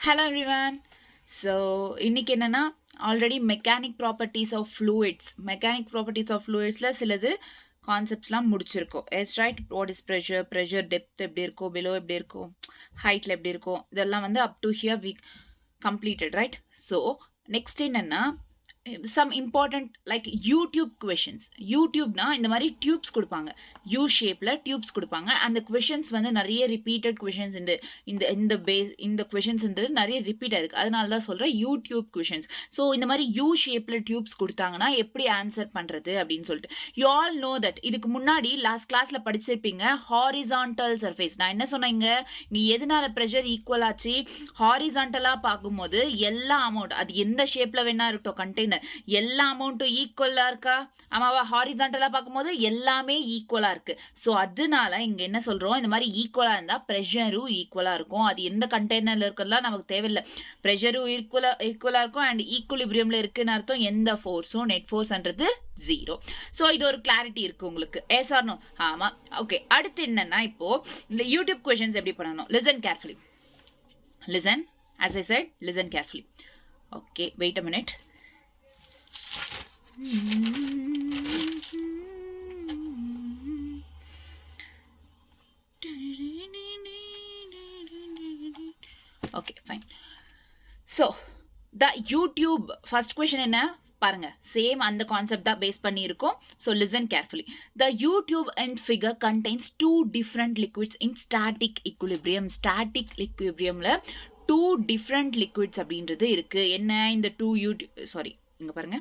Hello everyone. So இன்னைக்கு என்னன்னா already mechanic properties of ஃப்ளூயிட்ஸ்ல சிலது கான்செப்ட்ஸ்லாம் முடிச்சிருக்கோம். S right. What is pressure depth எப்படி இருக்கும், பிலோ எப்படி இருக்கும், ஹைட்ல எப்படி இருக்கும், இதெல்லாம் வந்து up to here we completed right. So next என்னன்னா some important like U-tube questions. யூடியூப்னா இந்த மாதிரி டியூப்ஸ் கொடுப்பாங்க, யூ ஷேப்ல டியூப்ஸ் கொடுப்பாங்க. அந்த கொஷின்ஸ் வந்து நிறைய ரிப்பீட்டட் கொஷின்ஸ் இந்த இந்த இந்த பேஸ் இந்த கொஷின்ஸ் நிறைய ரிப்பீட் ஆயிருக்கு. அதனால தான் சொல்றேன் யூடியூப் கொஷின்ஸ். ஸோ இந்த மாதிரி யூ ஷேப்ல டியூப்ஸ் கொடுத்தாங்கன்னா எப்படி ஆன்சர் பண்றது அப்படின்னு சொல்லிட்டு யூ ஆல் நோ தட். இதுக்கு முன்னாடி லாஸ்ட் கிளாஸ்ல படிச்சிருப்பீங்க ஹாரிசான்டல் சர்ஃபேஸ். நான் என்ன சொன்னேங்க, இங்க எதனால ப்ரெஷர் ஈக்குவல் ஆச்சு, ஹாரிசான்டலா பார்க்கும்போது எல்லா அமௌண்ட் அது எந்த ஷேப்ல வேணா இருக்கட்டும் கண்டெய்னர் எல்லா அமௌண்ட்டும் ஈக்குவலா இருக்கா, ஆமாவா? ஹாரிசான்டலா பார்க்கும்போது எல்லாமே ஈக்குவலா இருக்கு. ஸோ அதனால இங்க என்ன சொல்றோம், இந்த மாதிரி ஈக்குவலா இருந்தா ப்ரெஷரும் ஈக்குவலா இருக்கும். அது எந்த கண்டெய்னர்ல இருக்கிறதுலாம் நமக்கு தேவையில்லை. ப்ரெஷரும் ஈக்குவலா இருக்கும் அண்ட் ஈக்குலிபிரியம்ல இருக்குன்னு அர்த்தம். எந்த ஃபோர்ஸும் நெட் ஃபோர்ஸ்ன்றது 0. ஸோ இது ஒரு கிளாரிட்டி இருக்கு உங்களுக்கு. Yes or no? ஆமா. ஓகே, அடுத்து என்னன்னா இப்போ இந்த யூடியூப் கொஷின்ஸ் எப்படி பண்ணணும், listen carefully. Listen, as I said, listen carefully. Okay, wait a minute. Okay, fine. So, the YouTube first question என்ன பாருங்க, சேம் அந்த கான்செப்ட் தான் பேஸ் பண்ணி இருக்கும். So listen carefully. The U-tube and figure contains 2 different liquids in static equilibrium. Static லிக்விபிரியம்ல 2 different liquids அப்படின்றது இருக்கு. என்ன இந்த 2 இங்க பாருங்க,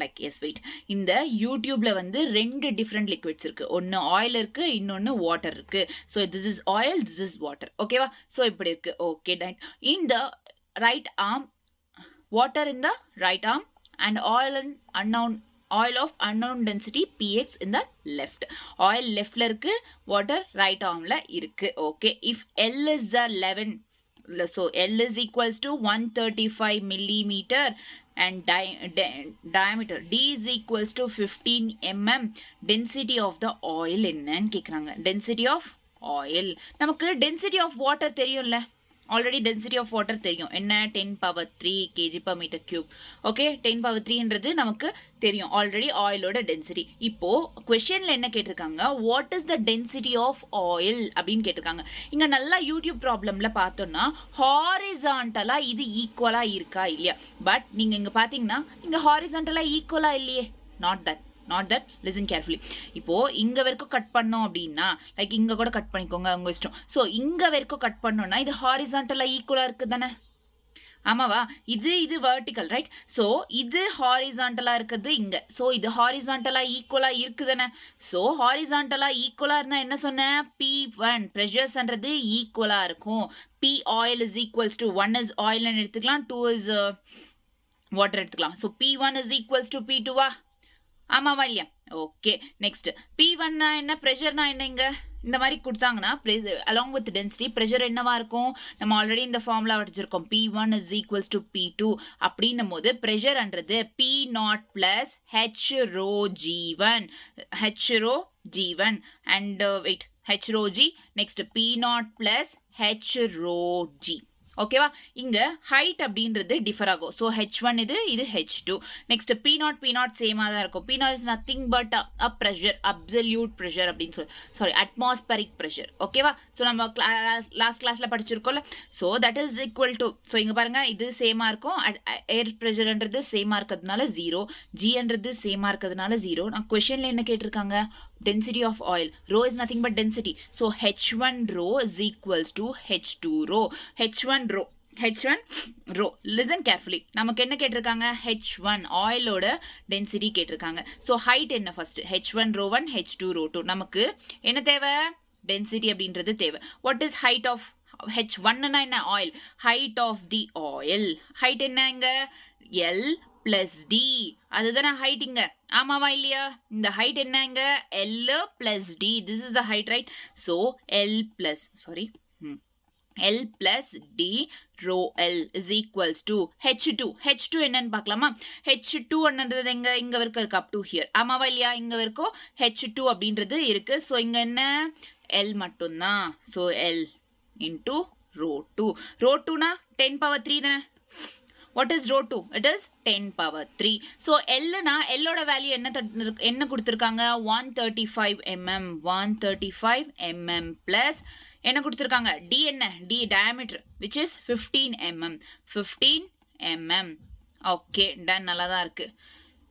லைக் எஸ் வெயிட். இந்த யூடியூப்ல வந்து 2 different liquids இருக்கு. ஒன்னு ஆயில் இருக்கு, இன்னொன்னு வாட்டர் இருக்கு. So this is oil, this is water. ஓகேவா? ஸோ இப்படி இருக்கு. Okay done. in the right arm, water in the right arm and oil of unknown density px in the left. oil leftல இருக்கு, water right armல இருக்கு. okay, if L is the 11, so L is equals to 135 millimeter and diameter, D is equals to 15 mm, density of the oil என்னன்னு கேக்குறாங்க. density of oil, நமக்கு density of water தெரியும்ல, already density of water தெரியும். என்ன? 10⁻³ kg/m³. Okay, 10⁻³ நமக்கு தெரியும் already ஆயிலோட density. இப்போ கொஸ்டின்ல என்ன கேட்டிருக்காங்க, what is the density of oil அப்படின்னு கேட்டிருக்காங்க. இங்க நல்லா யூடியூப் ப்ராப்ளம்ல பார்த்தோம்னா ஹாரிசான்டலா இது ஈக்குவலா இருக்கா இல்லையா, பட் நீங்க இங்க பாத்தீங்கன்னா இங்க ஹாரிசான்டலா ஈக்குவலா இல்லையே. Not that. Listen carefully. இப்போ இங்க வரைக்கும் கட் பண்ணோம் அப்படின்னா, லைக் இங்க கூட கட் பண்ணிக்கோங்க, உங்க இஷ்டம். ஸோ இங்க வரைக்கும் கட் பண்ணோம்னா இது ஹாரிசான்டலா ஈக்குவலா இருக்கு தானே, ஆமாவா? இது வெர்டிக்கல் ரைட். ஸோ இது ஹாரிசான்டலா இருக்குது இங்க. ஸோ இது ஹாரிசான்டலா ஈக்குவலா இருக்குதானே. ஸோ ஹாரிசான்டலா ஈக்குவலா இருந்தா என்ன சொன்னேன், P1 ப்ரெஷர்ஸ்ன்றது ஈக்குவலா இருக்கும். P oil is equals to 1 is oil எடுத்துக்கலாம், 2 is water எடுத்துக்கலாம். So P1 is equals to P2வா, ஆமாவா இல்லையா? ஓகே, நெக்ஸ்ட் P1 என்ன, ப்ரெஷர்னா என்ன, இங்க இந்த மாதிரி கொடுத்தாங்கன்னா அலாங் வித் டென்சிட்டி ப்ரெஷர் என்னவா இருக்கும், நம்ம ஆல்ரெடி இந்த ஃபார்முலா வச்சிருக்கோம். P1 is equals to P2 அப்படின்னும் போது ப்ரெஷர்ன்றது P0 plus H rho G1 and wait, H rho G, next P0 plus H rho G. ஓகேவா? இங்க ஹைட் அப்படின்றது டிஃபர் ஆகும். ஸோ H1 இது H2. நெக்ஸ்ட் P0 சேமா தான் இருக்கும். P0 is nothing but a pressure, absolute pressure அப்படின்னு sorry atmospheric pressure. ஓகேவா? ஸோ நம்ம லாஸ்ட் கிளாஸ்ல படிச்சிருக்கோம்ல. So that is equal to, so இங்க பாருங்க இது சேமா இருக்கும். ஏர் ப்ரெஷர்ன்றது சேமா இருக்கிறதுனால 0, ஜின்றது சேமா இருக்கிறதுனால 0. நான் கொஸ்டின்ல என்ன கேட்டிருக்காங்க, density of oil. Rho is nothing but density. So H1 rho is equals to H2 rho. H1 rho. Listen carefully. நமக்கு என்ன கேட்டிருக்காங்க, H1 ஆயிலோட டென்சிட்டி கேட்டிருக்காங்க. ஸோ ஹைட் என்ன first, H1 rho 1, H2 rho 2. நமக்கு என்ன தேவை, டென்சிட்டி அப்படின்றது தேவை. What is height of H1 என்ன, oil. Height of the oil, height என்ன இங்க, L plus D, அதுதானே ஹைட் இங்க, ஆமாவா இல்லையா? இந்த ஹைட் என்ன இங்க, L plus D, this is the height right. So L plus D rho L is equals to H2 என்னன்னு பார்க்கலாமா. H2 என்னன்றது இங்க வரைக்கும் இருக்கு, up to here, ஆமாவா இல்லையா? இங்க வரைக்கும் H2 அப்படின்றது இருக்கு. ஸோ இங்க என்ன, L மட்டும்தான். So L into rho 2. Rho 2 na 10 power 3 தானே. What is rho 2? It is 10 power 3. So L na L ஓட வேல்யூ என்ன கொடுத்திருக்காங்க 135 mm 135 mm plus என்ன கொடுத்திருக்காங்க D என்ன D diameter which is 15 mm 15 mm. Okay, done. நல்லா தான் இருக்கு.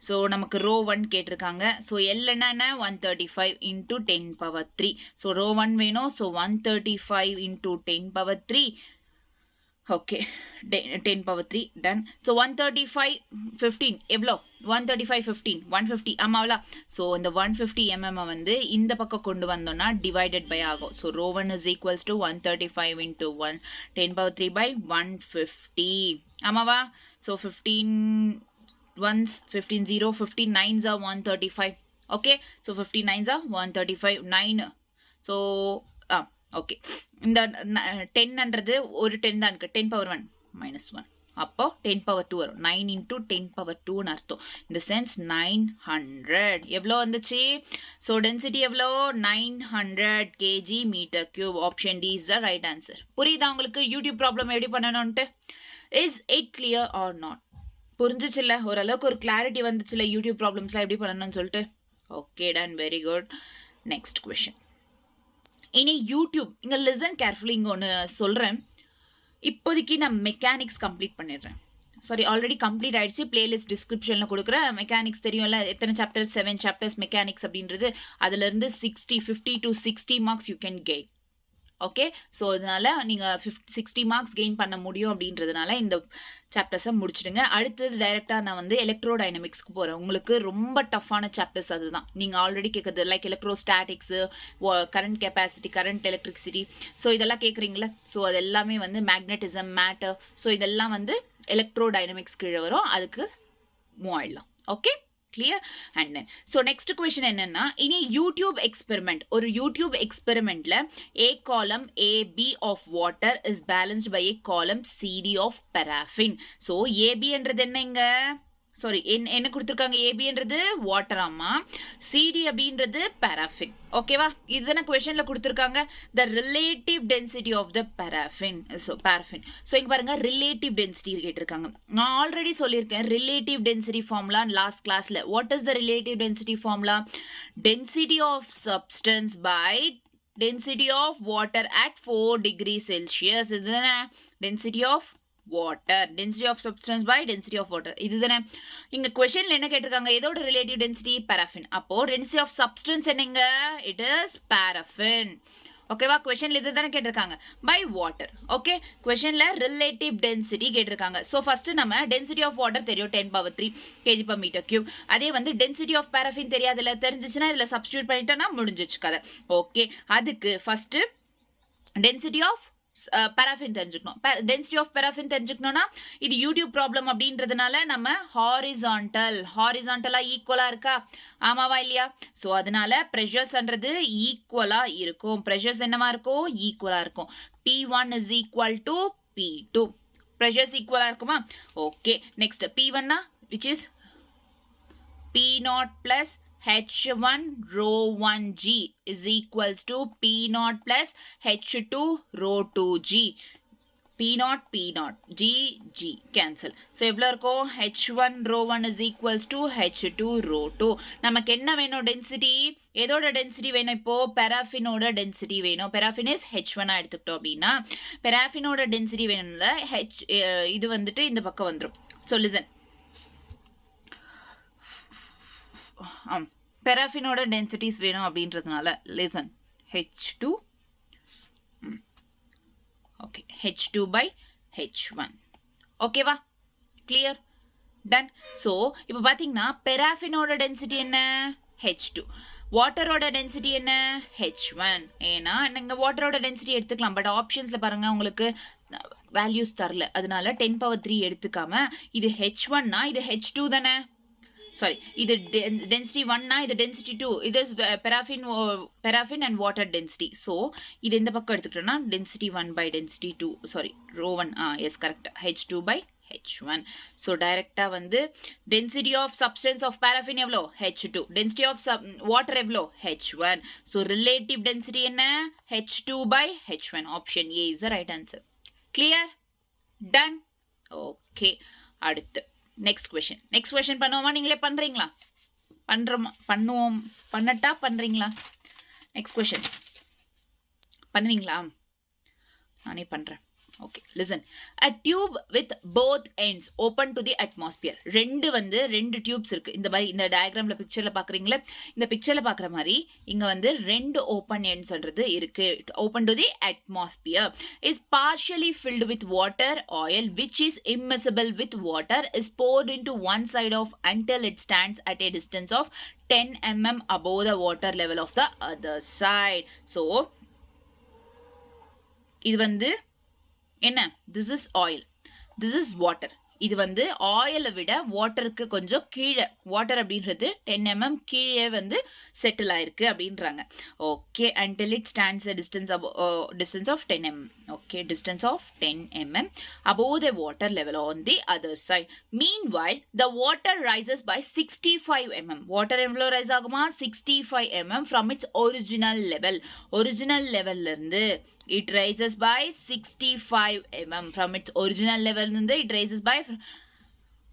So நமக்கு rho 1 கேட்டிருக்காங்க. So L என்ன 135 into 10 power 3. So rho 1 வேணும். So 135 into 10 power 3. Okay, 10 power 3 done. So 135 15 எவ்வளோ 135 15 150 ஆமாவலா. ஸோ இந்த 150 mm வந்து இந்த பக்கம் கொண்டு வந்தோம்னா டிவைடட் பை ஆகும். So rho 1 is equals to 135 into 10 power 3 by 150 ஆமாவா. So 15 ones 15 0 15 9s are 135. Okay, so 15 9s are 135 9. So okay இந்த 10ன்றது ஒரு 10 தான் இருக்கு 10 power 1 minus 1 அப்போ 10 power 2 வரும் 9 into 10 power 2ன்னு அர்த்தம். இந்த சென்ஸ் 900 எவ்வளோ வந்துச்சு. ஸோ டென்சிட்டி எவ்வளோ 900 kg meter cube. Option D is the right answer. புரியுதா உங்களுக்கு யூடியூப் ப்ராப்ளம் எப்படி பண்ணணும்ட்டு. Is it clear or not. புரிஞ்சிச்சுல்ல ஓரளவுக்கு ஒரு கிளாரிட்டி வந்துச்சுல்ல யூடியூப் ப்ராப்ளம்ஸ்லாம் எப்படி பண்ணணும்னு சொல்லிட்டு. Okay done very good. Next question. இனி யூடியூப் இங்கே லிசன் கேர்ஃபுல்லி இங்கே ஒன்று சொல்கிறேன். இப்போதைக்கு நான் மெக்கானிக்ஸ் கம்ப்ளீட் பண்ணிடுறேன். சாரி ஆல்ரெடி கம்ப்ளீட் ஆயிடுச்சு. பிளேலிஸ்ட் டிஸ்கிரிப்ஷனில் கொடுக்குறேன். மெக்கானிக்ஸ் தெரியும்ல எத்தனை சாப்டர்ஸ் 7 chapters மெக்கானிக்ஸ் அப்படின்றது. அதுலேருந்து 50 to 60 marks you can gain. Okay, so அதனால நீங்கள் 60 marks கெயின் பண்ண முடியும் அப்படின்றதுனால இந்த சாப்டர்ஸை முடிச்சிடுங்க. அடுத்தது டைரெக்டாக நான் வந்து எலக்ட்ரோடைனமிக்ஸ்க்கு போகிறேன். உங்களுக்கு ரொம்ப டஃப்பான சாப்டர்ஸ் அதுதான். நீங்கள் ஆல்ரெடி கேட்குறது like electrostatics current capacity current electricity so இதெல்லாம் கேட்குறீங்களா. ஸோ அது எல்லாமே வந்து மேக்னட்டிசம் மேட்டர் ஸோ இதெல்லாம் வந்து எலக்ட்ரோடைனமிக்ஸ் கீழே வரும். அதுக்கு மூவ் ஆயிடலாம். Okay clear. And then so next question என்னன்னா இனி யூடியூப் எக்ஸ்பெரிமெண்ட். ஒரு YouTube எக்ஸ்பெரிமெண்ட்ல A column AB of water is balanced by a column CD of paraffin. So ஏபின்றது என்னங்க சாரி என்ன கொடுத்துருக்காங்க ஏபின்றது வாட்டராமா சிடி அப்படின்றது paraffin. ஓகேவா இதுதானே கொஸ்டின்ல கொடுத்துருக்காங்க. The relative density of the paraffin. So paraffin. So இங்க பாருங்க ரிலேட்டிவ் டென்சிட்டி கேட்டிருக்காங்க. நான் ஆல்ரெடி சொல்லியிருக்கேன் ரிலேட்டிவ் டென்சிட்டி ஃபார்முலா லாஸ்ட் கிளாஸ்ல. What is the relative density formula. Density of substance by density of water at 4 degrees Celsius. இதுதானே density of water. Density of substance by density of water. இதுதானே இங்க क्वेश्चनல என்ன கேட்டிருக்காங்க எதோட relative density paraffin. அப்போ density of substance என்னங்க it is paraffin. ஓகேவா क्वेश्चनல இதுதானே கேட்டிருக்காங்க by water. ஓகே क्वेश्चनல ரிலேட்டிவ் டென்சிட்டி கேட்டிருக்காங்க. சோ ஃபர்ஸ்ட் நம்ம density of water தெரியும் 10 power 3 kg per meter cube. அதே வந்து density of paraffin தெரியாதுல தெரிஞ்சிச்சுனா இதுல சப்ஸ்டிட்யூட் பண்ணிட்டா முடிஞ்சிச்சு கதை. ஓகே அதுக்கு ஃபர்ஸ்ட் density of paraffin தெரிஞ்சுக்கணும். டென்சிட்டி ஆஃப் paraffin தெரிஞ்சுக்கணும்னா இது யூடியூப் ப்ராப்ளம் அப்படின்றதுனால நம்ம ஹாரிசான்டலா ஈக்குவலா இருக்கா ஆமாவா இல்லையா. ஸோ அதனால ப்ரெஷர்ஸ்ன்றது ஈக்குவலா இருக்கும். ப்ரெஷர்ஸ் என்னவா இருக்கும் ஈக்குவலா இருக்கும். P1 is equal to P2. Pressures ஈக்குவலா இருக்குமா. Okay next P1 which is P0 plus H1 rho 1g is equals to P0 plus H2 rho 2g. P0 G cancel. So எவ்வளோ இருக்கும் H1 rho 1 is equals to H2 rho 2. நமக்கு என்ன வேணும் density எதோட density வேணும் இப்போ paraffinoட density வேணும். paraffin is H1 எடுத்துக்கிட்டோம் அப்படின்னா paraffinoட டென்சிட்டி வேணும்ல இது வந்துட்டு இந்த பக்கம் வந்துடும். So listen. paraffinoட டென்சிட்டிஸ் வேணும் அப்படின்றதுனால listen H2 okay H2 by H1 ஓகேவா கிளியர் டன். ஸோ இப்போ பார்த்தீங்கன்னா paraffinoட டென்சிட்டி என்ன H2 வாட்டரோட டென்சிட்டி என்ன H1. ஏன்னா நீங்கள் வாட்டரோட டென்சிட்டி எடுத்துக்கலாம் பட் ஆப்ஷன்ஸில் பாருங்கள் உங்களுக்கு வேல்யூஸ் தரல அதனால 10 power 3 எடுத்துக்காம இது H1னா இது H2 தானே சாரி இது டென்சிட்டி 1னா இது டென்சிட்டி 2 இது paraffin and water density. So இது இந்த பக்கம் எடுத்துக்கிட்டோம்னா density 1 by density 2 sorry rho 1 yes correct H2 by H1. So directly வந்து density of substance of paraffin எவ்வளோ H2 டென்சிட்டி ஆஃப் வாட்டர் எவ்வளோ H1. ஸோ ரிலேட்டிவ் டென்சிட்டி என்ன H2 by H1. Option A is the right answer. Clear? Done? Okay. அடுத்து next question பண்ணுவோமா? நீங்களே பண்றீங்களா? பண்ணுவோம். பண்ணட்டா பண்றீங்களா? next question பண்ணுவீங்களா? நானே பண்றேன். Okay, listen. A tube with both ends open to the atmosphere. ரெண்டு டியூப்ஸ் இருக்கு. இந்த மாதிரி இந்த டயக்ராம்ல பிக்சர்ல பாக்குறீங்களா? இந்த பிக்சர்ல பாக்குற மாதிரி இங்க ரெண்டு ஓபன் எண்ட்ஸ்ன்றது இருக்கு. Open to the atmosphere is partially filled with water. Oil which is immiscible with water is poured into one side of until it stands at a distance of 10 mm above the water level of the other side. So இது என்ன? this is oil, this is water. இது ஆயிலை விட வாட்டருக்கு கொஞ்சம் கீழே, water அப்படின்றது 10 mm கீழே settle ஆயிருக்கு அப்படின்றாங்க. Okay, until it stands a distance of 10 mm. Okay, distance of 10 mm above the water level on the other side. Meanwhile, the water rises by 65 mm. Water எவ்வளோ ரைஸ் ஆகுமா? 65 mm from its original level. Original levelல இருந்து it rises by 65 mm. From its original level இருந்து it rises by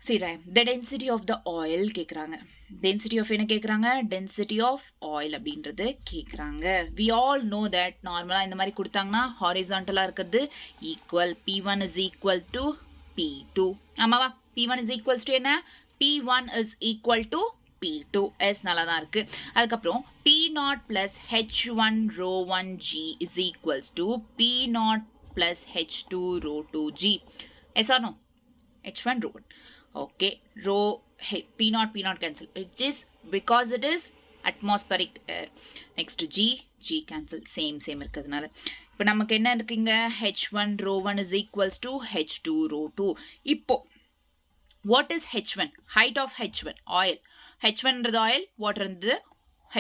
see the density of the oil கேக்குறாங்க. density of என்ன கேக்குறாங்க? density of oil அப்படின்றது கேக்குறாங்க. we all know that நார்மலா இந்த மாதிரி கொடுத்தாங்கன்னா ஹாரிசான்டலா இருக்குது equal p1 is equal to p2. ஆமாவா? p1 is equals to என்ன? p1 is equal to p2. s நல்லா தான் இருக்கு. அதுக்கப்புறம் p0 plus h1 rho 1 g is equals to p0 plus h2 rho 2 g. yes or no? h1 rho 1. okay, rho p0 cancel, which is because it is atmospheric air. next g cancel, same இருக்கிறதுனால இப்போ நமக்கு என்ன இருக்குங்க? h1 rho 1 is equals to h2 rho 2. இப்போ what is h1? height of h1 oil. h1 ன்றது oil, water ன்றது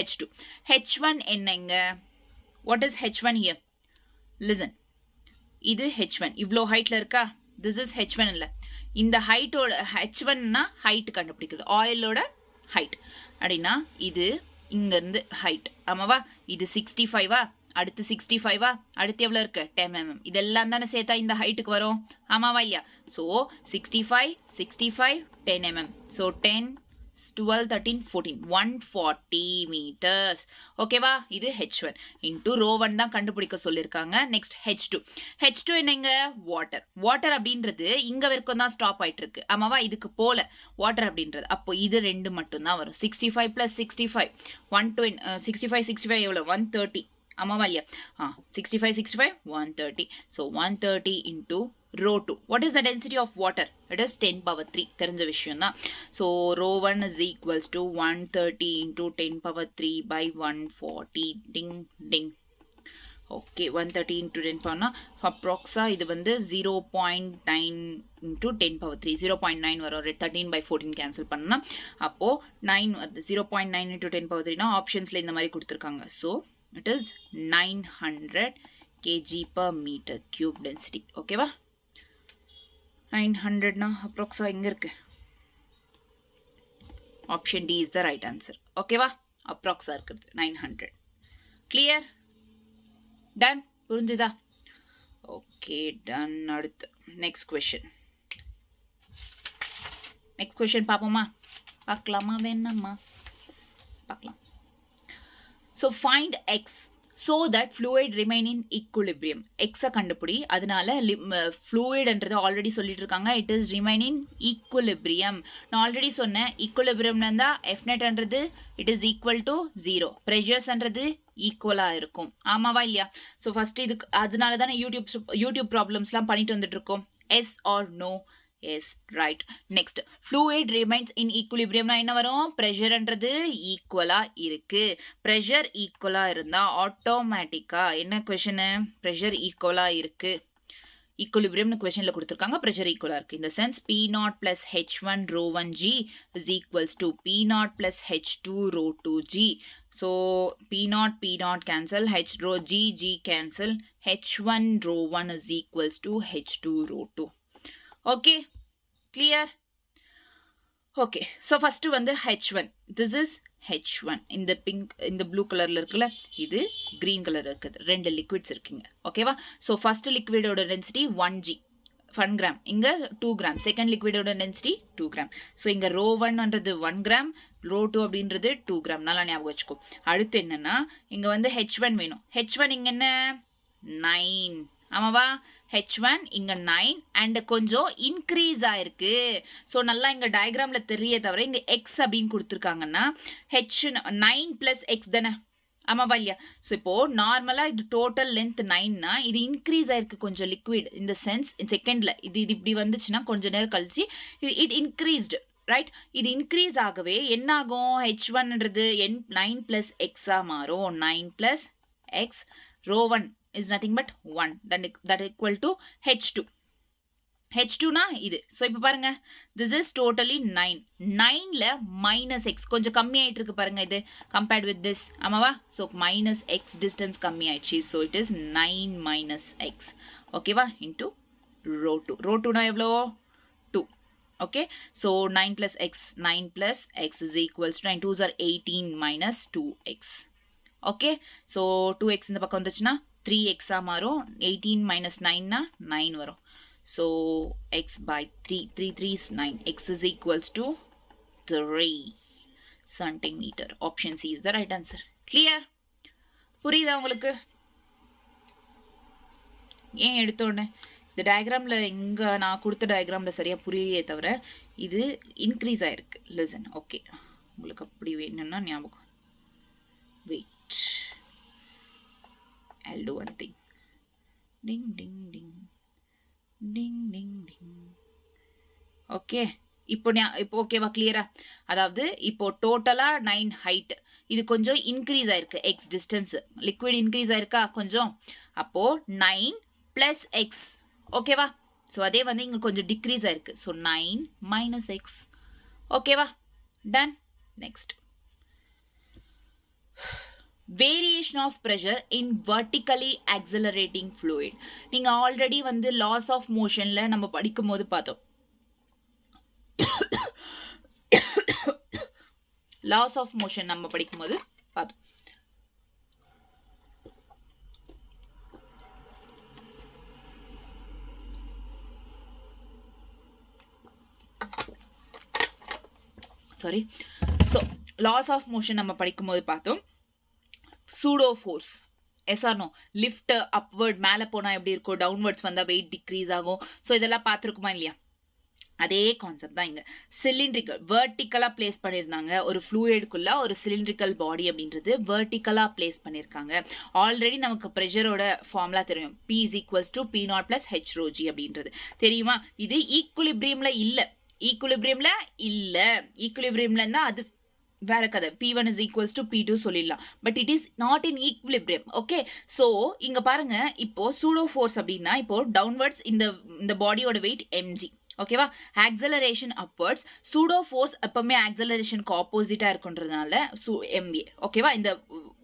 h2. h1 என்னங்க? what is h1 here? listen, இது h1 இவ்ளோ ஹைட்ல இருக்கா? this is h1 இல்ல, இந்த ஹைட்டோட h1 னா ஹைட் கண்டுபிடிக்கிறது, ஆயிலோட ஹைட் அப்படின்னா இது இங்க இருந்து ஹைட். ஆமாவா? இது 65வா, அடுத்து 65வா, அடுத்து எவ்வளவு இருக்கு? 10 mm. இதெல்லாம் தானே சேர்த்தா இந்த ஹைட்டுக்கு வரும். ஆமாவா இல்லையா? So 65 10 mm. So 10 12 13 14 140 meters. ஓகேவா? இது h1 into rho 1 தான் கண்டுபிடிக்க சொல்லியிருக்காங்க. நெக்ஸ்ட் h2 என்னங்க? வாட்டர். வாட்டர் அப்படின்றது இங்க வரைக்கும் தான் ஸ்டாப் ஆயிட்டு இருக்கு. ஆமாவா? இதுக்கு போல வாட்டர் அப்படின்றது. அப்போ இது ரெண்டு மட்டும் தான் வரும். 65 plus 65 120 65 எவ்வளோ? 130. ஆமாவா இல்லையா? 65 130. so 130 into rho 2. what is the density of water? it is 10 power 3. தெரிஞ்ச விஷயம் தான். so rho 1 is equals to 130 into 10 power 3 by 140. ding ding. okay, 130 into 10 power approxa இது 0.9 into 10 power 3 0.9 வரும். 13 by 14 கேன்சல் பண்ணா அப்போ 9 வருது. 0.9 into 10 power 3 னா ஆப்ஷன்ஸ்ல இந்த மாதிரி கொடுத்திருக்காங்க. so it is 900 kg per meter cube density. ஓகேவா? 900 னா approx எங்க இருக்கு? option D is the right answer. ஓகேவா? approx இருக்குது 900. clear? done? புரிஞ்சுதா? okay, done. அடுத்து next question பாப்போமா? பார்க்கலாமா வேணாமா? பார்க்கலாம். so find x so that fluid remain in equilibrium. x கண்டுபிடி. அதனால fluid என்றது ஆல்ரெடி சொல்லிட்டு இருக்காங்க. it is remain in equilibrium. நான் ஆல்ரெடி சொன்னேன் equilibrium னா f net என்றது it is equal to 0. pressures என்றது ஈக்குவலா இருக்கும். ஆமாவா இல்லையா? so first இதுக்கு அதனால தானே யூடியூப் ப்ராப்ளம்ஸ்லாம் பண்ணிட்டு வந்துட்டு இருக்கோம். yes or no? yes, right. next, fluid remains in equilibrium na என்ன வரும்? pressure என்றது ஈக்குவலா இருக்கு. pressure ஈக்குவலா இருந்தா ஆட்டோமேட்டிக்கா என்ன question? pressure ஈக்குவலா இருக்கு. equilibrium questionல கொடுத்திருக்காங்க. pressure ஈக்குவலா இருக்கு. in the sense p0 plus h1 rho 1 g is equals to p0 plus h2 rho 2 g. so p0 cancel, h rho g cancel, h1 rho 1 is equals to h2 rho 2. okay, clear? okay, so first h1 this is H1 இந்த pink இந்த blue கலர்ல இருக்குல்ல இது green colour இருக்குது ரெண்டு liquids இருக்குங்க ஓகேவா so first லிக்விடோட டென்சிட்டி 1g 1 கிராம் இங்க 2 கிராம் செகண்ட் லிக்விடோட டென்சிட்டி 2 கிராம் ஸோ இங்க ரோ 1ன்றது 1 கிராம் ரோ 2 அப்படின்றது 2 கிராம் நல்லா ஞாபகம் வச்சுக்கோ அடுத்து என்னன்னா இங்க வந்து H1 வேணும் H1 இங்க என்ன 9 ஆமாவா H1 இங்க 9 அண்ட் கொஞ்சம் இன்க்ரீஸ் ஆயிருக்கு ஸோ நல்லா இங்க டயக்ராம்ல தெரிய தவிர இங்க எக்ஸ் அப்படின்னு கொடுத்துருக்காங்கன்னா H 9 பிளஸ் எக்ஸ் தானே ஆமாவா இல்லையா ஸோ இப்போ நார்மலா இது டோட்டல் லென்த் 9னா இது இன்க்ரீஸ் ஆயிருக்கு கொஞ்சம் லிக்விட் இந்த சென்ஸ் செகண்ட்ல இது இப்படி வந்துச்சுன்னா கொஞ்ச நேரம் கழிச்சு இட் இன்க்ரீஸ்டு ரைட் இது இன்க்ரீஸ் ஆகவே என்ன ஆகும் H1ன்றது 9 பிளஸ் எக்ஸா மாறும் 9 plus x rho 1 is nothing but 1 that equal to H2 H2 na இது so இப்ப பாருங்க this is totally 9 9ல minus x கொஞ்சம் கம்மி ஆயிட்டு இருக்கு பாருங்க இது compared with this ஆமாவா so minus x distance கம்மி ஆயிடுச்சு so it is 9 minus x ஓகேவா into row 2 na எவ்வளோ 2 okay so 9 plus x 9 plus x is equals to 9 2s are 18 minus 2x okay so 2x இந்த பக்கம் வந்துச்சுன்னா 3x மாறும் 18 minus 9 na 9 வரும் so x by 3 3 is 9 x is equals to 3 centimeter option C is the right answer clear புரியுதா உங்களுக்கு ஏன் எடுத்தோடனே இந்த டயக்ராம்ல இங்க நான் கொடுத்த டயக்ராம்ல சரியா புரியலையே தவிர இது இன்க்ரீஸ் ஆயிருக்கு listen okay உங்களுக்கு அப்படி வேணும்னா ஞாபகம் wait I'll do one thing ding ding ding ding ding ding okay இப்போ ஓகேவா கிளியரா அதாவது இப்போ டோட்டலா 9 ஹைட் இது கொஞ்சம் இன்க்ரீஸ் ஆயிருக்கு எக்ஸ் டிஸ்டன்ஸ் லிக்விட் இன்க்ரீஸ் ஆயிருக்கா கொஞ்சம் அப்போ 9 பிளஸ் எக்ஸ் ஓகேவா ஸோ அதே வந்து இங்க கொஞ்சம் டிக்ரீஸ் ஆயிருக்கு ஸோ 9 மைனஸ் எக்ஸ் ஓகேவா ton next variation of pressure in vertically accelerating fluid நீங்க ஆல்ரெடி வந்து laws of motionல நம்ம படிக்கும்போது பார்த்தோம் laws of motion நம்ம படிக்கும்போது பார்த்தோம் sorry so laws of motion நம்ம படிக்கும்போது பார்த்தோம் pseudo force yes or no lift upward மேல போனா எப்படி இருக்கும் downwards வந்தா weight decrease ஆகும் சோ இதெல்லாம் பார்த்திருக்குமா இல்லையா அதே கான்செப்ட் தான் இங்க சிலிண்ட்ரிக்கல் வெர்டிகலா பிளேஸ் பண்ணிருந்தாங்க ஒரு ஃப்ளூயிடுக்குள்ள ஒரு சிலிண்ட்ரிக்கல் பாடி அப்படின்றது வெர்டிகலா பிளேஸ் பண்ணிருக்காங்க ஆல்ரெடி நமக்கு பிரஷரோட ஃபார்முலா தெரியும் P is equals to P naught plus H rho g அப்படின்றது தெரியுமா இது ஈக்குலிபிரியம்ல இல்ல ஈக்குலிபிரியம்ல இருந்தா அது வேற கதை P1 is equals to P2 சொல்லிடலாம் but it is not in equilibrium okay so இங்க பாருங்க இப்போ சூடோ ஃபோர்ஸ் அப்படின்னா இப்போ டவுன்வர்ட்ஸ் இந்த பாடியோட வெயிட் mg ஓகேவா ஆக்சலரேஷன் அப்வர்ட்ஸ் சூடோ ஃபோர்ஸ் எப்பவுமே ஆக்சலரேஷனுக்கு ஆப்போசிட்டா இருக்குன்றதுனால mv ஓகேவா இந்த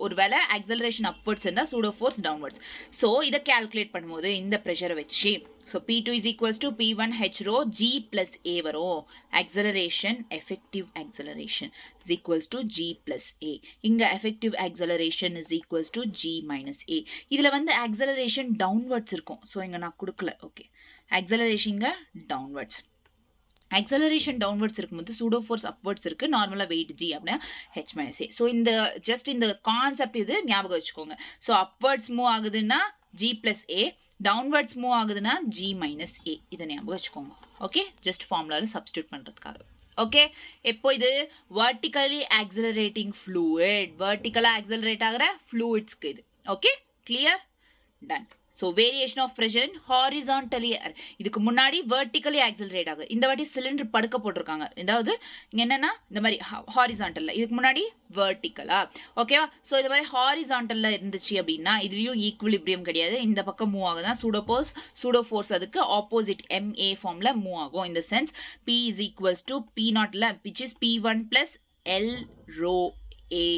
ஒரு வேளை ஆக்சலரேஷன் அப்வர்ட்ஸ் இருந்தால் சூடோ ஃபோர்ஸ் டவுன்வர்ட்ஸ் ஸோ இதை கால்குலேட் பண்ணும்போது இந்த ப்ரெஷரை வச்சு so P2 is equals to P1 H rho G plus A வரும் acceleration effective acceleration is equals to G plus A இங்க effective acceleration is equals to G minus A இதுல வந்து acceleration downwards இருக்கும் so இங்க நான் கொடுக்கல okay acceleration இங்க downwards acceleration downwards இருக்கும்போது pseudo force upwards இருக்கு நார்மலா weight G அப்படின்னா H minus A so இந்த just இந்த கான்செப்ட் இது ஞாபகம் வச்சுக்கோங்க so upwards மூவ் ஆகுதுன்னா G plus A downwards move ஆகுதுன்னா G minus A இதை ஞாபகம் வச்சுக்கோங்க ஓகே ஜஸ்ட் ஃபார்முலால சப்ஸ்டிட்யூட் பண்றதுக்காக ஓகே இப்போ இது vertically accelerating fluid vertically accelerate ஆகுற fluidsக்கு இது okay clear done so variation of pressure in horizontally இதுக்கு முன்னாடி vertically accelerate ஆகுது இந்த வாட்டி சிலிண்டர் படுக்க போட்டிருக்காங்க அதாவது இங்க என்னன்னா இந்த மாதிரி ஹாரிசான்டல்ல இதுக்கு முன்னாடி வெர்டிகலா ஓகேவா சோ இந்த மாதிரி ஹாரிசான்டல்ல இருந்துச்சு அப்படின்னா இதுலயும் ஈக்குவிலிபிரியம் கிடையாது இந்த பக்கம் மூவ் ஆகுதுன்னா சூடோ ஃபோர்ஸ் அதுக்கு ஆப்போசிட் MA ஃபார்ம்ல மூவ் ஆகும் இந்த sense P is equals to P naught which is P1 plus L rho A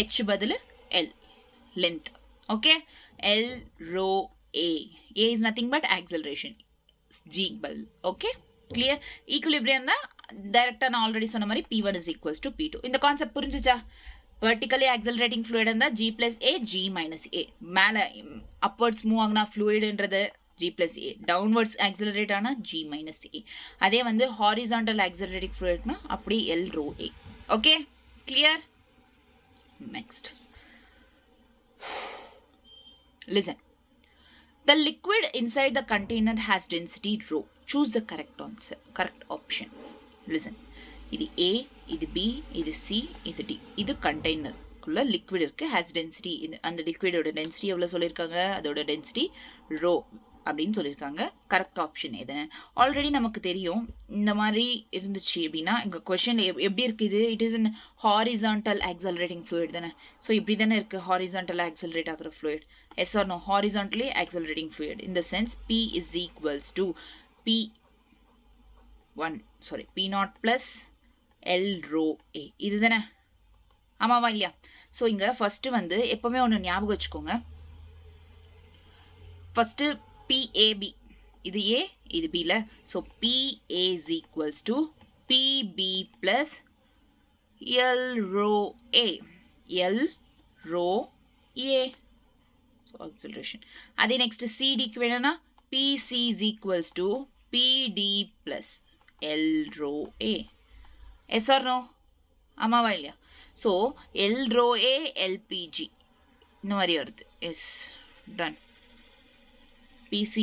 H பதில் L length okay L rho A is nothing but acceleration G ball okay clear. Equilibrium தான் டைரக்டா நான் already சொன்ன மாதிரி P1 is equals to P2. இந்த concept புரிஞ்சுச்சா? vertically accelerating fluid இருந்தா G plus A, G minus A. மேல upwards move ஆகுனா fluidன்றது G plus A. downwards accelerate ஆனா G minus A. அதே வந்து horizontal accelerating fluidனா அப்படி L rho A. Okay? Clear? Next. Listen. The liquid inside the container has density rho. Choose the correct answer, correct option. Listen. இது A, இது B, இது C, இது D. இது container குள்ள liquid இருக்கு, has density. அந்த லிக்விடோட density எவ்வளவு சொல்லியிருக்காங்க? அதோட டென்சிட்டி ரோ அப்படின்னு சொல்லியிருக்காங்க. கரெக்ட் ஆப்ஷன் எதுன்னு ஆல்ரெடி நமக்கு தெரியும். இந்த மாதிரி இருந்துச்சு அப்படின்னா எங்கள் கொஷின் எப்படி இருக்குது? It is in horizontal accelerating fluid தானே. ஸோ இப்படி தானே இருக்குது ஹாரிசான்டல் ஆக்சலரேட் ஆகிற fluid. Yes or no? Horizontally accelerating fluid. In the sense P is equals to P0 plus L rho A. இது தானே? ஆமாவா இல்லையா? ஸோ இங்கே ஃபஸ்ட்டு வந்து எப்போவுமே ஒன்று ஞாபகம் வச்சுக்கோங்க. First PAB. இது A, இது Bல. So PA is equals to PB plus L rho A. L rho A. So acceleration. அதே next CDக்கு வேணும்னா PC is equals to PD plus L rho A. Yes or no? ஆமாவா இல்லையா? So L rho A LPG இந்த மாதிரி வருது. Yes, done. PC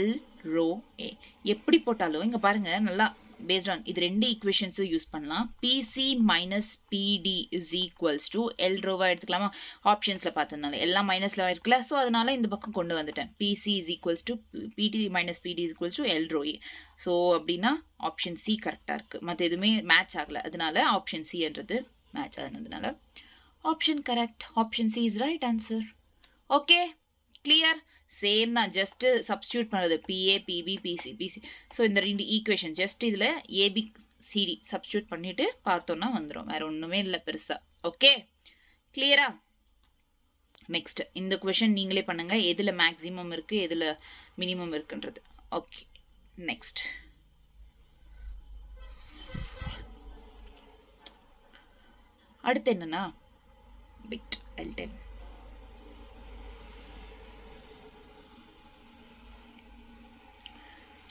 L rho A எப்படி போட்டாலும் இங்கே பாருங்க நல்லா பேஸ்ட் ஆன் இது ரெண்டு ஈக்குவேஷன்ஸும் யூஸ் பண்ணலாம். PC minus PD is equals to L ரோவாக எடுத்துக்கலாமா? ஆப்ஷன்ஸில் பார்த்ததுனால எல்லாம் மைனஸில் இருக்குல்ல. ஸோ அதனால இந்த பக்கம் கொண்டு வந்துட்டேன். PC is equals to PT minus PD is equals to L rho A. So அப்படின்னா ஆப்ஷன் C கரெக்டாக இருக்குது. மற்ற எதுவுமே மேட்ச் ஆகலை. அதனால ஆப்ஷன் Cன்றது மேட்ச் ஆனதுனால option correct. Option C is right answer. Okay, clear. Same தான், ஜஸ்ட் சப்ஸ்டியூட் பண்ணுறது PA PB PC PC. So இந்த ரெண்டு ஈக்குவேஷன் ஜஸ்ட் இதில் ABCD சப்ஸ்டியூட் பண்ணிட்டு பார்த்தோன்னா வந்துடும். வேற ஒன்றுமே இல்லை பெருசாக. ஓகே, கிளியரா? நெக்ஸ்ட் இந்த கொஷின் நீங்களே பண்ணுங்க, எதில் மேக்ஸிமம் இருக்குது எதில் மினிமம் இருக்குன்றது. ஓகே, நெக்ஸ்ட் அடுத்து என்னன்னா wait L10.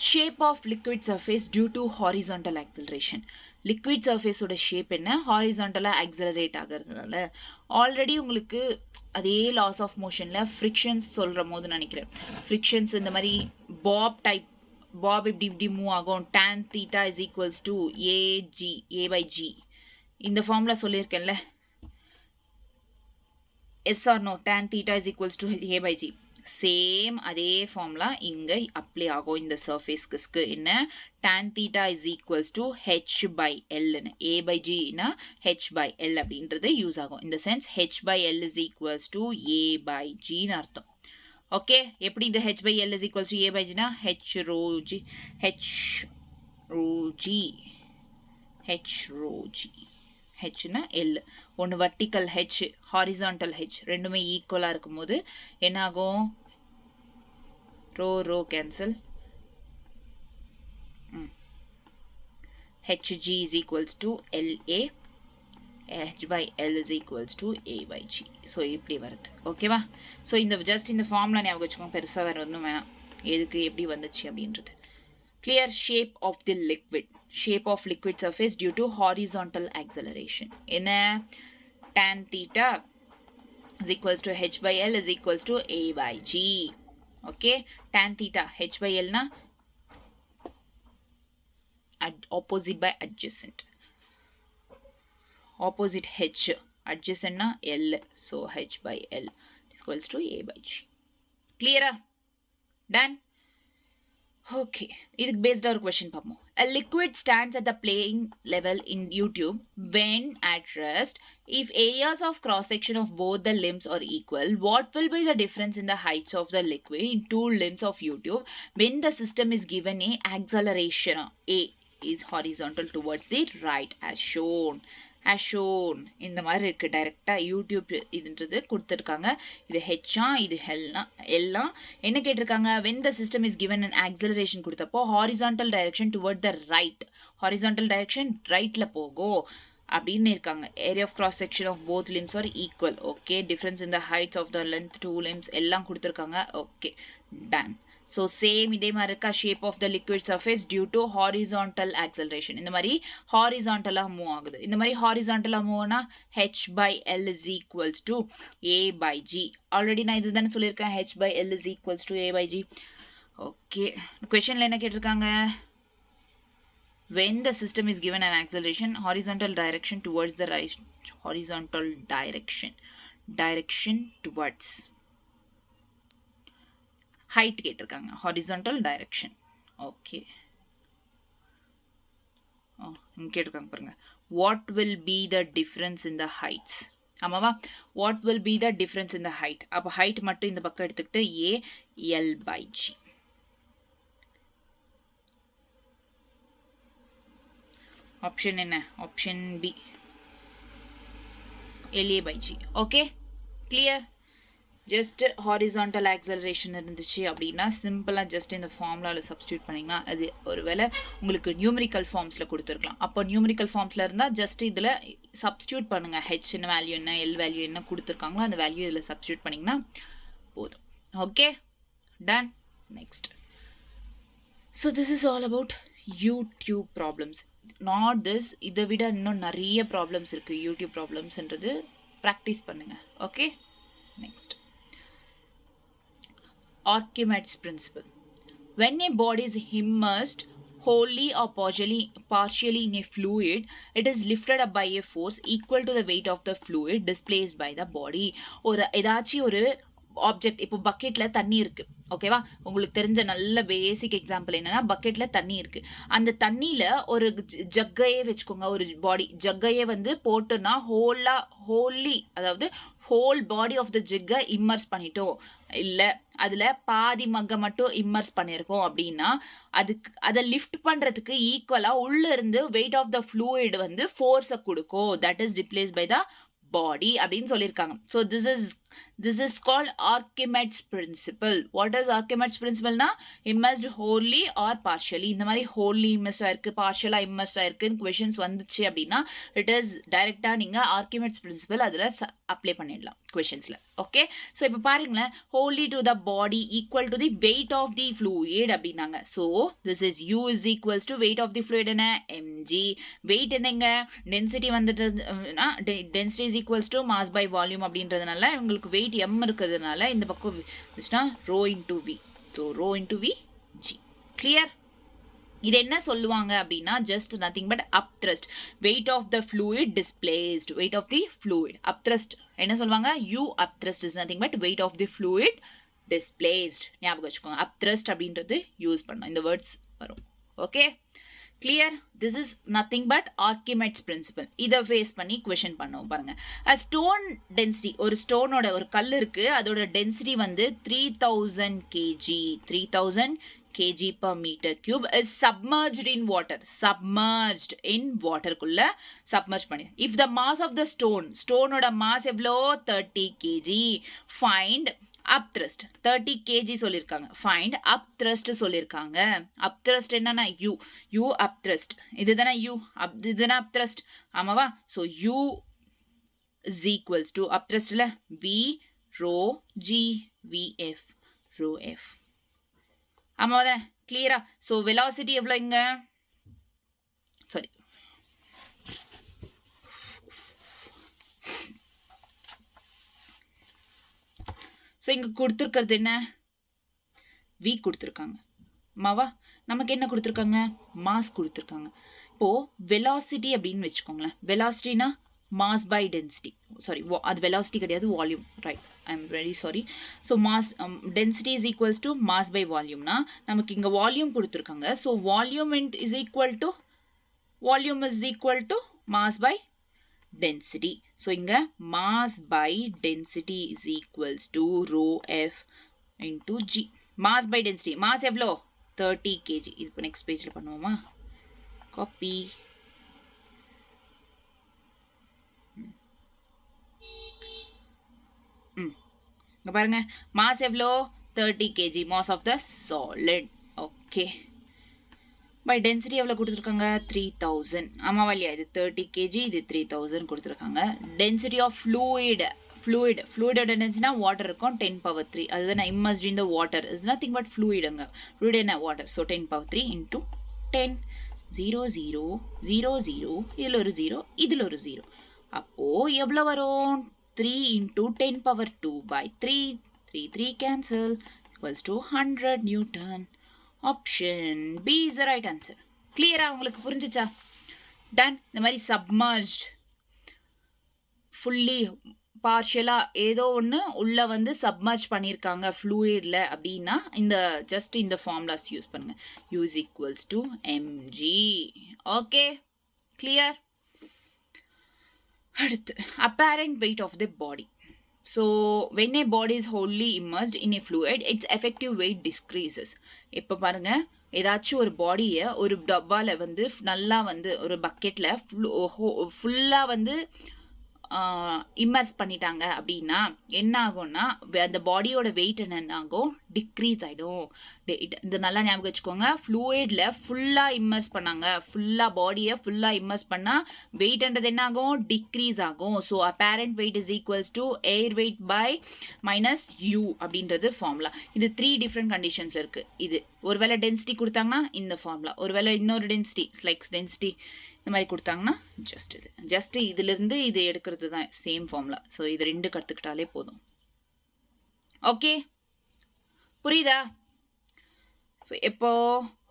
Shape of liquid surface due to horizontal acceleration. liquid surface ஓட ஷேப் என்ன? ஹாரிசான்டலாக ஆக்சலரேட் ஆகிறதுனால. ஆல்ரெடி உங்களுக்கு அதே லாஸ் ஆஃப் மோஷனில் ஃப்ரிக்ஷன்ஸ் சொல்கிற போது நினைக்கிறேன். ஃப்ரிக்ஷன்ஸ் இந்த மாதிரி பாப் இப்படி மூவ் ஆகும். tan theta is equals to A/G இந்த ஃபார்முலா சொல்லியிருக்கேன்ல. Yes or no? tan theta is equals to A/G. Same அதே ஃபார்முலா இங்கே அப்ளை ஆகும் இந்த சர்ஃபேஸ்க்கு. என்ன? tan theta is equals to H/L. A/G-னா H/L அப்படின்றது யூஸ் ஆகும். இந்த sense H/L is equals to A/G-ன்னு அர்த்தம். ஓகே, எப்படி இந்த H/L is equals to A/G-னா H rho G. ஹெச்னா எல். ஒன்று வர்டிக்கல் ஹெச், ஹாரிசான்டல் ஹெச், ரெண்டுமே ஈக்குவலாக இருக்கும்போது என்ன ஆகும்? Rho cancel. HG is equals to LA. H/L is equals to A/G. So இப்படி வருது. ஓகேவா? ஸோ இந்த ஜஸ்ட் இந்த ஃபார்முலா ஞாபகம் வச்சுக்கோங்க, பெருசாக வேறு ஒன்றும் வேணாம். எதுக்கு எப்படி வந்துச்சு அப்படின்றது. Clear. Shape of the liquid. Shape of liquid surface due to horizontal acceleration. In tan theta is equals to H/L is equals to A/G. Okay. Tan theta H/L na opposite by adjacent. Opposite H. Adjacent na L. So H/L is equals to A/G. Clear? Done? Okay, இதுக்கு பேஸ்டாக ஒரு question பார்ப்போம். A liquid stands at the playing level in U-tube when at rest. If areas of cross-section of both the limbs are equal, what will be the difference in the heights of the liquid in two limbs of U-tube when the system is given a acceleration? A is horizontal towards the right as shown. as shown இந்த மாதிரி இருக்கு. டைரக்டா YouTube இதுன்றது கொடுத்துருக்காங்க. இது ஹெச்சா இது எல்லாம் என்ன கேட்டிருக்காங்க, when the system is given an acceleration கொடுத்தப்போ horizontal direction toward the right, horizontal direction rightல போகும் அப்படின்னு இருக்காங்க. Area of cross section of both limbs are equal. Okay, difference in the heights of the length two limbs எல்லாம் கொடுத்துருக்காங்க. Okay, done. So same இதே மாதிரி இருக்கா, shape of the liquid surface due to horizontal acceleration. இந்த மாதிரி ஹாரிசான்டலாக move ஆகுது. இந்த மாதிரி ஹாரிசான்டலாக மூவ்னா h/l is equals to a/g. Already நான் இது தானே சொல்லியிருக்கேன், h/l is equals to a/g. Okay, கொஷனில் என்ன கேட்டிருக்காங்க, when the system is given an acceleration, horizontal direction towards the right, horizontal direction towards height கேட்டிருக்காங்க, horizontal direction. ஓகே, இங்க கேட்டிருக்காங்க பாருங்க, what will be the difference in the heights. ஆமாவா, what will be the difference in the height. அப்போ height மட்டும் இந்த பக்கம் எடுத்துக்கிட்டு a/l/g. ஆப்ஷன் என்ன, option B, LA/G. Okay, clear. Just horizontal acceleration இருந்துச்சு அப்படின்னா சிம்பிளாக ஜஸ்ட் இந்த ஃபார்முலாவில் சப்ஸ்டியூட் பண்ணிங்கன்னா அது ஒருவேளை உங்களுக்கு நியூமரிக்கல் ஃபார்ம்ஸில் கொடுத்துருக்கலாம். அப்போ நியூமரிக்கல் ஃபார்ம்ஸில் இருந்தால் ஜஸ்ட் இதில் சப்ஸ்டியூட் பண்ணுங்கள். ஹெச் என்ன வேல்யூ என்ன, எல் வேல்யூ என்ன கொடுத்துருக்காங்களோ அந்த வேல்யூ இதில் சப்ஸ்டியூட் பண்ணிங்கன்னா போதும். Okay, done. Next. So this is all about YouTube problems. Not this, இதை விட இன்னும் நிறைய ப்ராப்ளம்ஸ் இருக்குது. யூடியூப் ப்ராப்ளம்ஸ்ன்றது ப்ராக்டிஸ் பண்ணுங்கள். Okay, next. Archimedes principle. When a body is immersed wholly or partially in a fluid, it is lifted up by a force equal to the weight of the fluid displaced by the body. ஒரு ஏதாச்சும் ஒரு object, இப்போ பக்கெட்டில் தண்ணி இருக்குது, ஓகேவா, உங்களுக்கு தெரிஞ்ச நல்ல பேசிக் எக்ஸாம்பிள் என்னன்னா, பக்கெட்டில் தண்ணி இருக்குது. அந்த தண்ணியில் ஒரு ஜக்கையே வச்சுக்கோங்க, ஒரு பாடி ஜக்கையே வந்து போட்டுன்னா ஹோல்லி, அதாவது ஹோல் பாடி ஆஃப் த ஜக்கை இம்மர்ஸ் பண்ணிட்டோம், இல்லை அதில் பாதி மக்கை மட்டும் இம்மர்ஸ் பண்ணியிருக்கோம் அப்படின்னா அதை லிஃப்ட் பண்ணுறதுக்கு ஈக்குவலாக உள்ளே இருந்து வெயிட் ஆஃப் த ஃப்ளூயிட் வந்து ஃபோர்ஸை கொடுக்கும். That is displace by the body அப்படின்னு சொல்லியிருக்காங்க. So this is called Archimedes principle. What is Archimedes principle na? Immersed wholly or partially. இந்த மாதிரி wholly immersed ஆயிருக்கு, partial immersed ஆயிருக்குன்னு questions வந்துச்சு அப்படின்னா it is directா நீங்க Archimedes principle அதில் அப்ளை பண்ணிடலாம் questionsல. ஓகே, ஸோ இப்போ பாருங்களேன், wholly to the body equal to the weight of the fluid அப்படின்னாங்க. So this is U is equals to weight of the fluid என்ன, mg. weight என்னங்க, density வந்துட்டு density is equals to mass by volume அப்படின்றதுனால உங்களுக்கு weight m இருக்கிறதுனால இந்த பக்கம் வந்துச்சுன்னா rho into v. So rho into v g. Clear. இது என்ன சொல்லுவாங்க அப்படின்னா just nothing but upthrust, weight of the fluid displaced, weight of the fluid. upthrust என்ன சொல்லுவாங்க, u upthrust is nothing but weight of the fluid displaced. ஞாபகம் வச்சுக்கோங்க, upthrust அப்படின்றது use பண்ணோம், இந்த வேர்ட்ஸ் வரும். Okay, clear. This is nothing but Archimedes principle. இதை face பண்ணி கொஷின் பண்ணுவோம் பாருங்க. ஸ்டோன் டென்சிட்டி, ஒரு ஸ்டோனோட ஒரு கல் இருக்கு, அதோட டென்சிட்டி வந்து 3000 kg, 3000 kg per meter cube is submerged in water. Submerged in water குள்ள submerged பண்ணி. If the mass of the stoneோட mass எவ்வளோ 30 kg, find upthrust. 30 kg சொல்லியிருக்காங்க, find upthrust சொல்லியிருக்காங்க. upthrust என்னன்னா u upthrust, இதுதானே u, இதுதானே upthrust, ஆமாவா. So u is equals to upthrust இல்லை v rho g vf rho f. ஆமாவா, கிளியரா. ஸோ வெலாசிட்டி எவ்வளோ இங்க, சாரி ஸோ இங்கே கொடுத்துருக்கிறது என்ன, வி கொடுத்துருக்காங்க, மாவா. நமக்கு என்ன கொடுத்துருக்காங்க, மாஸ் கொடுத்துருக்காங்க. இப்போது வெலாசிட்டி அப்படின்னு வச்சுக்கோங்களேன். வெலாசிட்டினா மாஸ் பை டென்சிட்டி, சாரி அது வெலாசிட்டி கிடையாது, volume, right, I am very sorry. So mass density is equals to mass by வால்யூம்னா நமக்கு இங்கே வால்யூம் கொடுத்துருக்காங்க. So volume is equal to mass by density. So inga mass by density is equals to rho f into g. Mass by density, mass evlo 30 kg. idu next page la பண்ணுவோமா, copy. இங்க பாருங்க mass எவ்வளோ 30 kg mass of the solid. Okay by density எவ்வளோ கொடுத்துருக்காங்க 3000. ஆமாவா இல்லையா? இது 30 kg, இது 3000 கொடுத்துருக்காங்க. டென்சிட்டி ஆஃப் ஃப்ளூயிடோட டென்சிட்டினா வாட்டர் இருக்கும் 10^3. அதுதான் நான் immersed in the water is nothing but ஃப்ளூயிடுங்க. ஃப்ளூயிட் என்ன வாட்டர். ஸோ 10^3 இன்டூ 10 0 0 0 0 இதில் ஒரு 0 இதில் ஒரு 0. அப்போது எவ்வளோ வரும் 3 into 10^2/3. 3 3 cancel equals to 100 Newton. Option B is the right answer. கிளியரா உங்களுக்கு புரிஞ்சுச்சா? டன். இந்த மாதிரி சப்மர்ஜ்ட் ஃபுல்லி பார்ஷியலா ஏதோ ஒன்று உள்ள வந்து சப்மர்ஜ் பண்ணியிருக்காங்க ஃப்ளூயிட்ல அப்படின்னா இந்த ஜஸ்ட் இந்த ஃபார்முலாஸ் யூஸ் பண்ணுங்க. Use equals to mg. Okay clear. அடுத்து apparent weight of the body. So when a body is wholly immersed in a fluid, its effective weight decreases. இப்போ பாருங்க ஏதாச்சும் ஒரு பாடியை ஒரு டப்பாவில் வந்து நல்லா வந்து ஒரு பக்கெட்டில் ஃபுல்லாக வந்து இம்மர்ஸ் பண்ணிட்டாங்க அப்படின்னா என்ன ஆகும்னா அந்த பாடியோட வெயிட் என்ன ஆகும் டிக்ரீஸ் ஆகிடும். இது நல்லா ஞாபகம் வச்சுக்கோங்க. ஃப்ளூயிடில் ஃபுல்லாக இம்மர்ஸ் பண்ணாங்க, ஃபுல்லாக பாடியை ஃபுல்லாக இம்மர்ஸ் பண்ணால் வெயிட்ன்றது என்ன ஆகும் டிக்ரீஸ் ஆகும். So apparent weight is equals to air weight by minus U அப்படின்றது ஃபார்முலா. இது 3 டிஃப்ரெண்ட் கண்டிஷன்ஸில் இருக்குது. இது ஒருவேளை டென்சிட்டி கொடுத்தாங்கன்னா இந்த ஃபார்முலா, ஒருவேளை இன்னொரு டென்சிட்டி லைக் டென்சிட்டி இந்த மாதிரி கொடுத்தாங்கன்னா ஜஸ்ட் இதுலேருந்து இது எடுக்கிறது தான் சேம் ஃபார்முலா. ஸோ இது 2 கற்றுக்கிட்டாலே போதும். ஓகே புரியுதா? ஸோ எப்போ